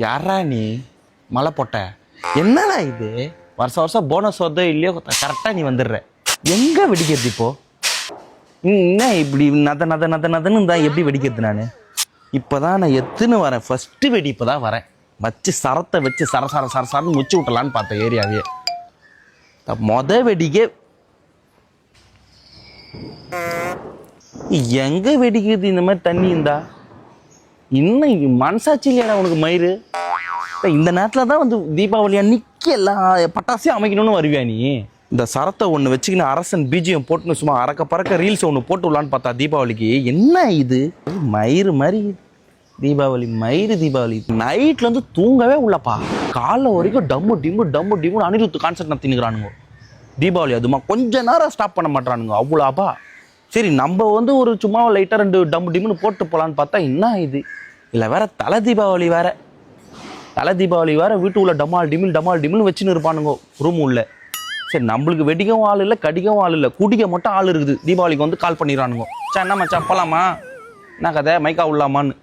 யாரா நீ மலை போட்ட? என்னடா இது? வருஷம் வருஷம் போனஸ் வருதோ இல்லையோ கரெக்டாக நீ வந்துடுற. எங்கே வெடிக்கிறது இப்போ? என்ன இப்படி நத நத நத நதன்னு தான் எப்படி வெடிக்கிறது? நான் இப்போ தான் நான் எத்துன்னு வரேன். ஃபஸ்ட்டு வெடி இப்போ தான் வரேன். வச்சு சரத்தை வச்சு சரன்னு முச்சு விட்டலான்னு பார்த்தேன் ஏரியாவே. வெடிக்க எங்கே வெடிக்கிறது இந்த மாதிரி தண்ணி இருந்தா? இன்னும் மனசாட்சி இல்லையாடா உனக்கு மயிறு? இந்த நேரத்தில் தான் வந்து தீபாவளி அன்னைக்கு எல்லாம் பட்டாசையும் அமைக்கணும்னு வருவியா நீ? இந்த சரத்தை ஒன்று வச்சுக்கின்னு அரசன் பிஜிஎம் போட்டுன்னு சும்மா அறக்க பறக்க ரீல்ஸ் ஒன்று போட்டு விடலான்னு பார்த்தா தீபாவளிக்கு. என்ன இது மயிறு மாதிரி தீபாவளி மயிறு தீபாவளி. நைட்லேருந்து தூங்கவே உள்ளப்பா. காலைல வரைக்கும் டம்மு அனிருத்து கான்சர்ட் நடத்தினுக்கிறானுங்க. தீபாவளி அதுமா கொஞ்ச நேரம் ஸ்டாப் பண்ண மாட்டானுங்க. அவ்வளோப்பா. சரி நம்ம வந்து ஒரு சும்மா லைட்டாக 2 டம்முன்னு போட்டு போகலான்னு பார்த்தா என்ன இது? இல்லை வேற தலை தீபாவளி வேற. தலை தீபாவளி வேற வீட்டுக்குள்ள டமால் டிமில்னு வச்சுன்னு இருப்பானுங்க ரூம் உள்ள. சரி நம்மளுக்கு வெடிக்கவும் ஆள் இல்லை, கடிக்கவும் ஆள் இல்லை, குடிக்க மட்டும் ஆள் இருக்குது. தீபாவளிக்கு வந்து கால் பண்ணிடுறானுங்க. சே என்ன மச்சான் போலாமா? என்ன கதை மைக்கா விடலாமான்னு.